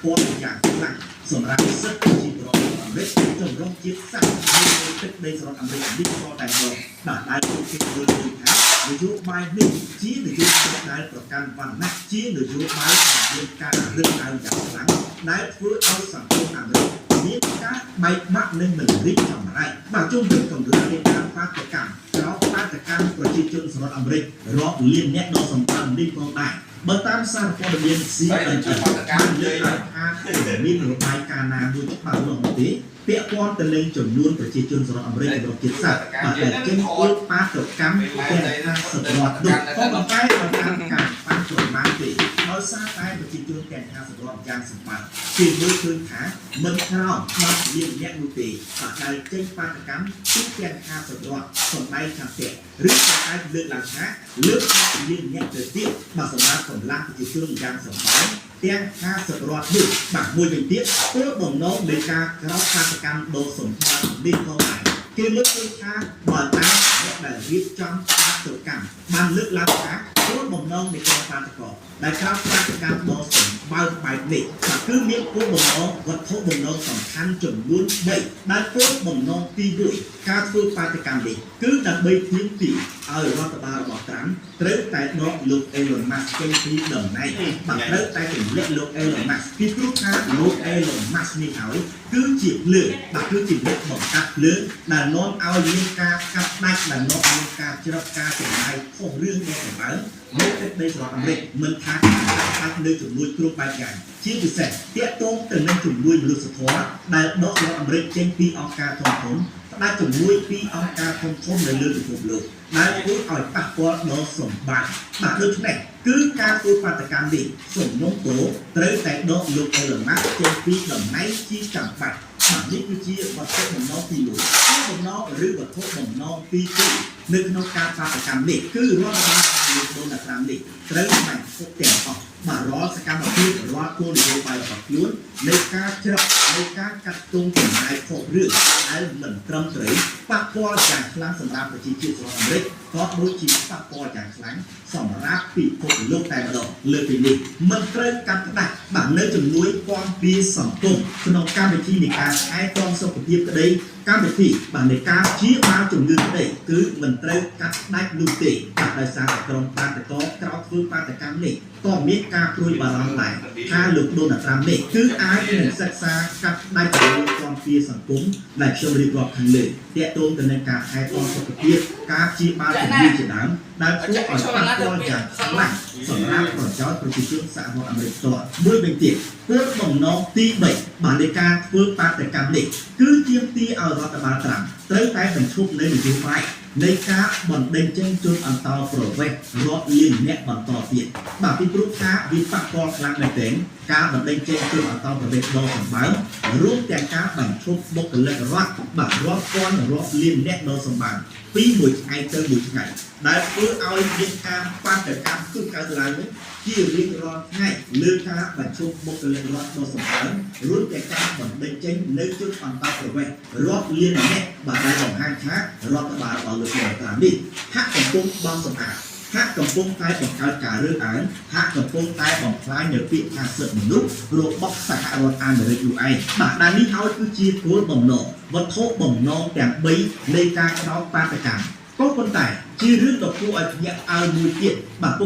ព័ន្ធយ៉ាងខ្លាំងសម្រាប់សិទ្ធិប្រជាពលរដ្ឋអាមេរិកជំរុញជាតិសាសន៍នៃទឹកដីសហរដ្ឋអាមេរិកនេះក៏តែម្ដងបាទដែលពួកគេមើលឃើញថានយោបាយនេះជានយោបាយដែលប្រកាន់វណ្ណៈជានយោបាយដែលមានការរើសអើងយ៉ាងខ្លាំងដែលធ្វើឲ្យសង្គមអាមេរិកមានការបែកបាក់និងមិនរីកចម្រើនបាទជុំវិញកម្រិតនៃការបាតុកម្មក្រោមបាតុកម្មប្រជាជនសហរដ្ឋអាមេរិករាប់លានអ្នកដ៏សម្បើមនេះផងដែរបើតាមសារព័ត៌មាន CNN បានលើកឡើងថាមានរបាយការណ៍ណាមួយច្បាស់លាស់នោះទេពាក់ព័ន្ធទៅនឹងចំនួនប្រជាជនសហរដ្ឋអាមេរិករបស់ជាតិសាសន៍បាទដែលចេញពលបាតុកម្មទាំង50រដ្ឋនោះក៏ប៉ុន្តែបើតាមការប៉ះប្រមាណទេដោយសារតែប្រជាជនទាំង50រដ្ឋយ៉ាងសម្បើមគេមើលឃើញថាមិនក្រោម10លានអ្នកនោះទេបាទដែលចេញបាតុកម្មទូទាំង50រដ្ឋសម្ដែងថាផ្ទះឬក៏អាចលើកឡើងថាលើក10លានអ្នកទៅទៀតបាទសម្រាប់កម្លាំងប្រជាជនយ៉ាងសម្បើមទាំង50រដ្ឋនេះបាទមួយវិញទៀតគោលបំណងនៃការក្រោបបាតុកម្មដ៏សម្បើមនេះផងដែរគេលើកឃើញថាបើតាមអ្នកដែលរៀបចំបាតុកម្មបានលើកឡើងថាគោលបំណងនៃការបាតុកម្មដែលក្រោបបាតុកម្មដ៏សម្បើមបែបនេះគឺមានគោលបំណងវត្ថុបំណងសំខាន់ចំនួន3ដែលគោលបំណងទី1ការធ្វើបាតុកម្មនេះគឺដើម្បីទាមទារឲ្យរដ្ឋបាលរបស់ត្រាំត្រូវតែដកលោក Elon Musk ចេញពីតំណែងបាទត្រូវតែទម្លាក់លោក Elon Musk ពីព្រោះថាលោក Elon Musk នេះហើយគឺជាភ្លើងបាទគឺជាអ្នកបង្កាត់ភ្លើងដែលនាំឲ្យមានការកាត់ដាច់ដែលនាំឲ្យមានការច្រត់ការចំណាយខុសរឿងដ៏សម្បើមនៅទឹកដីសហរដ្ឋអាមេរិកមិនថាការកាត់លើជំនួយគ្រប់បែបយ៉ាងជាពិសេសទាក់ទងទៅនឹងជំនួយមនុស្សធម៌ដែលដកសហរដ្ឋអាមេរិកចេញពីអង្គការធំៗផ្ដាច់ជំនួយពីអង្គការធំៗនៅលើពិភពលោកដែលធ្វើឲ្យប៉ះពាល់ដល់សម្បត្តិបាទដូច្នេះគឺការធ្វើបាតុកម្មនេះសំណុំពរត្រូវតែដកលោក Elon Musk ចេញពីតំណែងជាចាំបាច់បាទនេះគឺជាវត្ថុបំណងទី1គឺបំណងឬវត្ថុបំណងទី2នៅក្នុងការបាតុកម្មនេះគឺរដ្ឋបាលលោក Donald Trump នេះត្រូវបានពុកទាំងអស់បាទរាល់សកម្មភាពរាល់គោលនយោបាយរបស់ខ្លួននៃការច្រកនៃការកាត់ទងចំណាយខុសរឿងដែលមិនត្រឹមត្រូវប៉ះពាល់យ៉ាងខ្លាំងសម្រាប់ប្រជាជនសហរដ្ឋអាមេរិកក៏ដូចជាប៉ះពាល់យ៉ាងខ្លាំងសម្រាប់ពិភពលោកតែម្ដងលើពីនេះមិនត្រូវកាត់ផ្ដាច់បាទនៅជំនួយព័ន្ធពីសង្គមក្នុងកម្មវិធីនៃការថែទាំសុខភាពក្តីកម្មវិធីបាទនៃការព្យាបាលជំងឺក្តីគឺមិនត្រូវកាត់ផ្ដាច់នោះទេបាទដោយសារតែក្រុមបាតុកម្មក្រោយធ្វើបាតុកម្មនេះក៏មានការព្រួយបារម្ភដែរថាលោក Donald Trump នេះគឺអាចនឹងសិក្សាកាត់ផ្ដាច់ជំនួយព័ន្ធពីសង្គមដែលខ្ញុំរៀបរាប់ខាងលើទាក់ទងទៅនឹងការថែទាំសុខភាពការព្យាបាលជំងឺជាដើមដែលធ្វើឲ្យប៉ះពាល់យ៉ាងខ្លាំងសម្រាប់ប្រយោជន៍ប្រជាជនសហរដ្ឋអាមេរិកផ្ទាល់មួយវិញទៀតគោលបំណងទី3បាននៃការធ្វើបាតុកម្មនេះគឺទាមទារឲ្យរដ្ឋបាលត្រាំត្រូវតែបញ្ឈប់នៅនយោបាយនៃការបណ្ដេញចេញជនអន្តោប្រវេសន៍រាប់លានអ្នកបន្តទៀតបាទពីព្រោះថាវាប៉ះពាល់ខ្លាំងមែនទែនការបណ្ដេញចេញជនអន្តោប្រវេសន៍ដ៏សម្បើមរួមទាំងការបញ្ឈប់បុគ្គលិករដ្ឋបាទរាប់ពាន់រាប់លានអ្នកដ៏សម្បើមពីមួយថ្ងៃទៅមួយថ្ងៃដែលធ្វើឲ្យមានការបាតុកម្មគឺកើតឡើងនេះជារៀងរាល់ថ្ងៃលើការបញ្ឈប់បុគ្គលិករដ្ឋដ៏សម្បើមរួមទាំងការបណ្ដេញចេញនៅជនអន្តោប្រវេសន៍រាប់លានអ្នកបាទដែលបង្ហាញថារដ្ឋបាលរបស់លោកលោកតាមនេះហាក់កំពុងបោះសម្អាតហាក់កំពុងតែបង្កើតការរើសអើងហាក់កំពុងតែបំផ្លាញនៅពាក្យថាសិទ្ធិមនុស្សរបស់សហរដ្ឋអាមេរិកនោះឯងបាទដែលនេះហើយគឺជាគោលបំណងវត្ថុបំណងទាំង3នៃការក្រោបបាតុកម្មក៏ប៉ុន្តែជារឿងដ៏គួរឲ្យភ្ញាក់ផ្អើលមួយទៀតបាទ